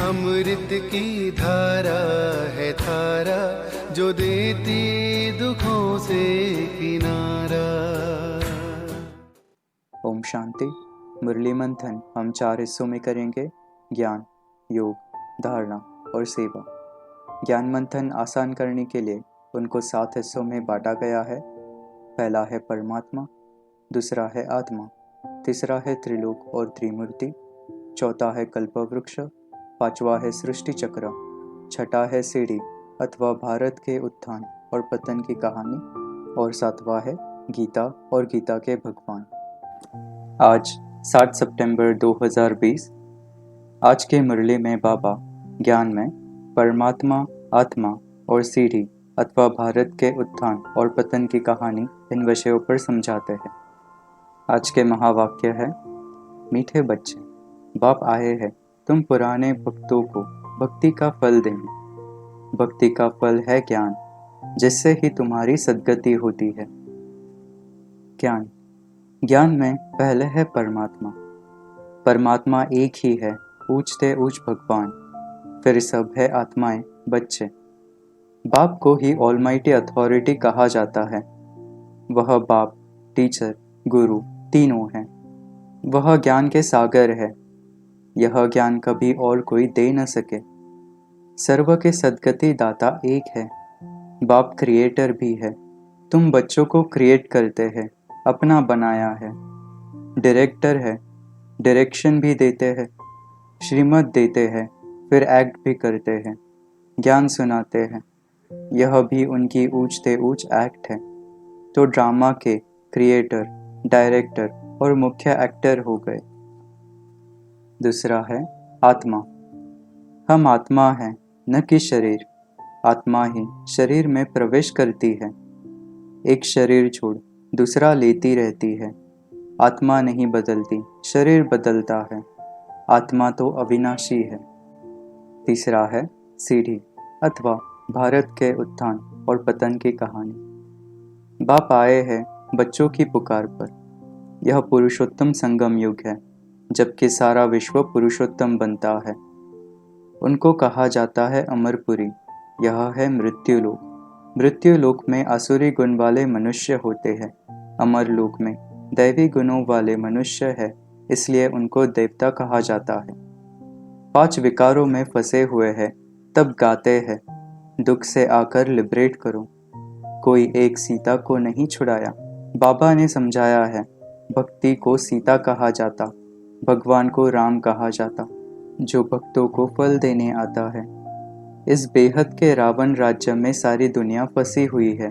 अमृत की धारा है धारा, जो देती दुखों से किनारा। ओम शांति। मुरली मंथन हम 4 हिस्सों में करेंगे। ज्ञान, योग, धारणा और सेवा। ज्ञान मंथन आसान करने के लिए उनको 7 हिस्सों में बांटा गया है। पहला है परमात्मा, दूसरा है आत्मा, तीसरा है त्रिलोक और त्रिमूर्ति, चौथा है कल्पवृक्ष, पांचवा है सृष्टि चक्र, छठा है सीढ़ी अथवा भारत के उत्थान और पतन की कहानी, और सातवां है गीता और गीता के भगवान। आज 7 सितंबर 2020। आज के मुरली में बाबा ज्ञान में परमात्मा, आत्मा और सीढ़ी अथवा भारत के उत्थान और पतन की कहानी इन विषयों पर समझाते हैं। आज के महावाक्य है, मीठे बच्चे, बाप आए हैं तुम पुराने भक्तों को भक्ति का फल देंगे। भक्ति का फल है ज्ञान, जिससे ही तुम्हारी सद्गति होती है। ज्ञान में पहले है परमात्मा। परमात्मा एक ही है, ऊंचते ऊंच भगवान, फिर सब है आत्माएं, बच्चे। बाप को ही ऑलमाइटी अथॉरिटी कहा जाता है। वह बाप, टीचर, गुरु तीनों हैं। वह ज्ञान के सागर है। यह ज्ञान कभी और कोई दे न सके। सर्व के सद्गति दाता एक है। बाप क्रिएटर भी है। तुम बच्चों को क्रिएट करते हैं, अपना बनाया है। डायरेक्टर है, डायरेक्शन भी देते हैं, श्रीमत देते हैं, फिर एक्ट भी करते हैं, ज्ञान सुनाते हैं। यह भी उनकी ऊंचते ऊंच एक्ट है। तो ड्रामा के क्रिएटर, डायरेक्टर और मुख्य एक्टर हो गए। दूसरा है आत्मा। हम आत्मा हैं, न कि शरीर। आत्मा ही शरीर में प्रवेश करती है। एक शरीर छोड़ दूसरा लेती रहती है। आत्मा नहीं बदलती, शरीर बदलता है। आत्मा तो अविनाशी है। तीसरा है सीढ़ी अथवा भारत के उत्थान और पतन की कहानी। बाप आए हैं बच्चों की पुकार पर। यह पुरुषोत्तम संगम युग है, जबकि सारा विश्व पुरुषोत्तम बनता है। उनको कहा जाता है अमरपुरी। यह है मृत्युलोक। मृत्युलोक में आसुरी गुण वाले मनुष्य होते हैं। अमर लोक में दैवी गुणों वाले मनुष्य है, इसलिए उनको देवता कहा जाता है। 5 विकारों में फंसे हुए हैं, तब गाते हैं, दुख से आकर लिबरेट करो। कोई एक सीता को नहीं छुड़ाया। बाबा ने समझाया है, भक्ति को सीता कहा जाता, भगवान को राम कहा जाता, जो भक्तों को फल देने आता है। इस बेहद के रावण राज्य में सारी दुनिया फंसी हुई है।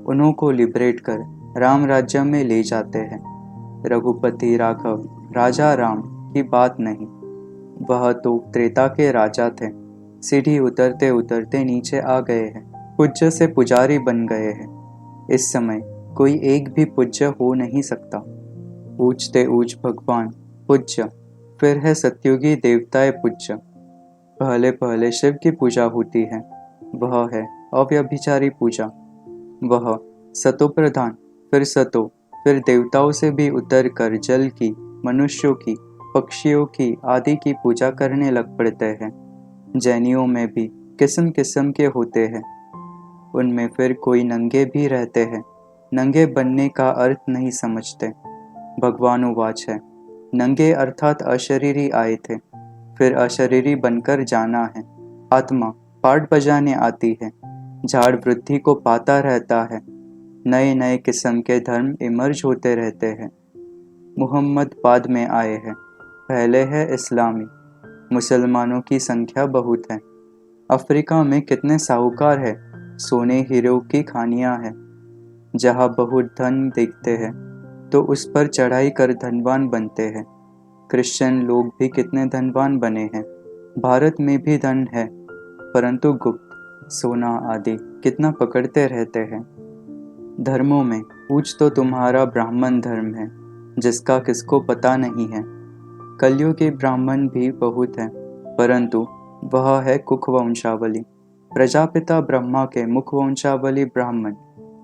उन्हों को लिबरेट कर राम राज्य में ले जाते हैं। रघुपति राघव, राजा राम की बात नहीं। वह तो त्रेता के राजा थे। सीढ़ी उतरते उतरते नीचे आ गए हैं। पूज्य से पुजारी बन गए हैं। इस समय कोई एक भी पूज्य हो नहीं सकता। ऊंचते ऊंच भगवान पूज्य, फिर है सत्युगी देवताएं पूज्य। पहले पहले शिव की पूजा होती है। वह है अव्यभिचारी पूजा। वह सतो प्रधान, फिर सतो, फिर देवताओं से भी उतर कर जल की, मनुष्यों की, पक्षियों की आदि की पूजा करने लग पड़ते हैं। जैनियों में भी किस्म किस्म के होते हैं। उनमें फिर कोई नंगे भी रहते हैं। नंगे बनने का अर्थ नहीं समझते। भगवान उवाच है, नंगे अर्थात अशरीरी आए थे, फिर अशरीरी बनकर जाना है। आत्मा पाठ बजाने आती है। झाड़ वृद्धि को पाता रहता है। नए नए किस्म के धर्म इमर्ज होते रहते हैं। मुहम्मद बाद में आए हैं। पहले है इस्लामी। मुसलमानों की संख्या बहुत है। अफ्रीका में कितने साहूकार हैं। सोने हीरो की खानियां हैं। जहाँ बहुत धन देखते हैं तो उस पर चढ़ाई कर धनवान बनते हैं। क्रिश्चियन लोग भी कितने धनवान बने हैं। भारत में भी धन है, परंतु गुप्त, सोना आदि कितना पकड़ते रहते हैं। धर्मों में पूछ तो तुम्हारा ब्राह्मण धर्म है, जिसका किसको पता नहीं है। कलयुगी ब्राह्मण भी बहुत हैं, परंतु वह है कुख वंशावली। प्रजापिता ब्रह्मा के मुख वंशावली ब्राह्मण,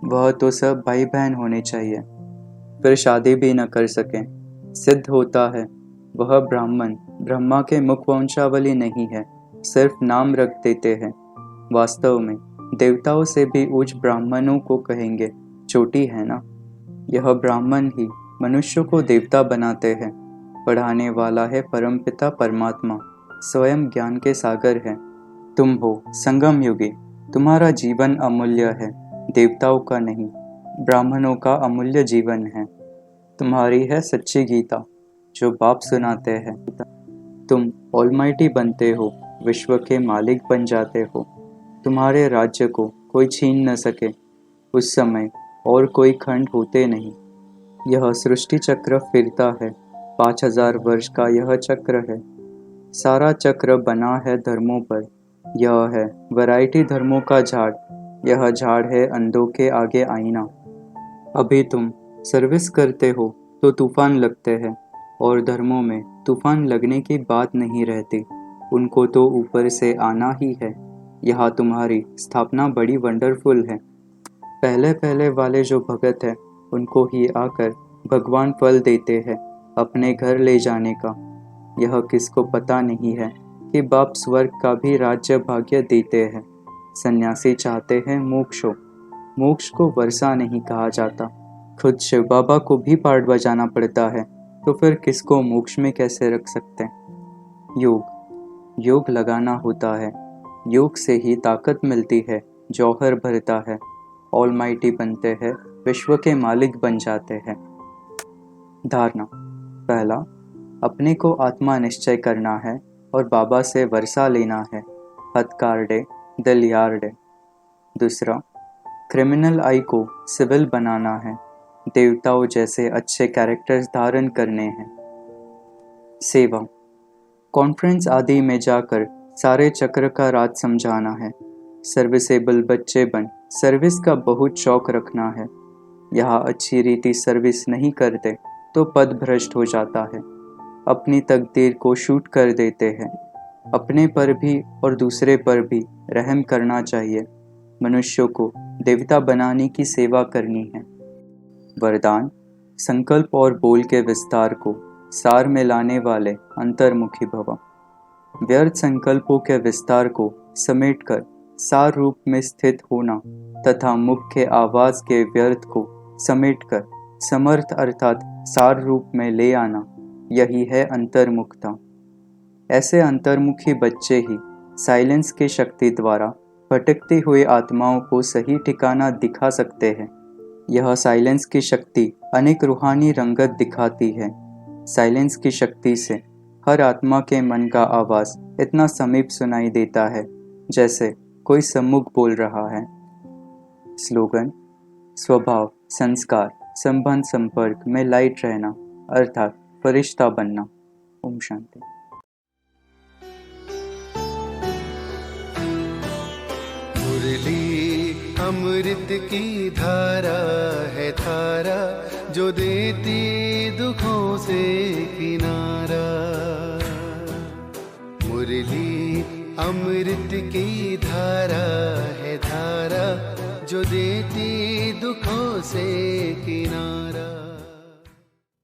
वह तो सब भाई बहन होने चाहिए, फिर शादी भी न कर सकें। सिद्ध होता है वह ब्राह्मण ब्रह्मा के मुख वंशावली नहीं है, सिर्फ नाम रख देते हैं। वास्तव में देवताओं से भी उच्च ब्राह्मणों को कहेंगे चोटी है ना। यह ब्राह्मण ही मनुष्य को देवता बनाते हैं। पढ़ाने वाला है परमपिता परमात्मा, स्वयं ज्ञान के सागर है। तुम हो संगम युगी, तुम्हारा जीवन अमूल्य है, देवताओं का नहीं, ब्राह्मणों का अमूल्य जीवन है। तुम्हारी है सच्ची गीता जो बाप सुनाते हैं। तुम ऑलमाइटी बनते हो, विश्व के मालिक बन जाते हो। तुम्हारे राज्य को कोई छीन न सके। उस समय और कोई खंड होते नहीं। यह सृष्टि चक्र फिरता है, 5000 वर्ष का यह चक्र है। सारा चक्र बना है धर्मों पर। यह है वैरायटी धर्मों का झाड़। यह झाड़ है अंधों के आगे आईना। अभी तुम सर्विस करते हो तो तूफान लगते हैं, और धर्मों में तूफान लगने की बात नहीं रहती। उनको तो ऊपर से आना ही है। यहाँ तुम्हारी स्थापना बड़ी वंडरफुल है। पहले पहले वाले जो भगत हैं उनको ही आकर भगवान फल देते हैं अपने घर ले जाने का। यह किसको पता नहीं है कि बाप स्वर्ग का भी राज्य भाग्य देते हैं। सन्यासी चाहते हैं मोक्ष हो। मोक्ष को वर्षा नहीं कहा जाता। खुद शिव बाबा को भी पार्ट बजाना पड़ता है, तो फिर किसको मोक्ष में कैसे रख सकते हैं। योग लगाना होता है। योग से ही ताकत मिलती है, जौहर भरता है, ऑलमाइटी बनते हैं, विश्व के मालिक बन जाते हैं। धारणा। पहला, अपने को आत्मा निश्चय करना है और बाबा से वर्षा लेना है, हथकार्डे दिल यार्डे। दूसरा, क्रिमिनल आई को सिविल बनाना है, देवताओं जैसे अच्छे कैरेक्टर्स धारण करने हैं। सेवा। कॉन्फ्रेंस आदि में जाकर सारे चक्र का राज समझाना है। सर्विसेबल बच्चे बन सर्विस का बहुत शौक रखना है। यहाँ अच्छी रीति सर्विस नहीं करते तो पद भ्रष्ट हो जाता है। अपनी तकदीर को शूट कर देते हैं। अपने पर भी और दूसरे पर भी रहम करना चाहिए। मनुष्यों को देवता बनाने की सेवा करनी है। वरदान। संकल्प और बोल के विस्तार को सार में लाने वाले अंतर्मुखी भव। व्यर्थ संकल्पों के विस्तार को समेटकर सार रूप में स्थित होना तथा मुख्य आवाज के व्यर्थ को समेटकर समर्थ अर्थात सार रूप में ले आना, यही है अंतर्मुखता। ऐसे अंतर्मुखी बच्चे ही साइलेंस की शक्ति द्वारा भटकती हुई आत्माओं को सही ठिकाना दिखा सकते हैं। यह साइलेंस की शक्ति अनेक रूहानी रंगत दिखाती है। साइलेंस की शक्ति से हर आत्मा के मन का आवाज इतना समीप सुनाई देता है जैसे कोई सम्मुख बोल रहा है। स्लोगन। स्वभाव, संस्कार, संबंध, संपर्क में लाइट रहना अर्थात फरिश्ता बनना। ओम शांति। मुरली अमृत की धारा है, धारा जो देती दुखों से किनारा। मुरली अमृत की धारा है, धारा जो देती दुखों से किनारा।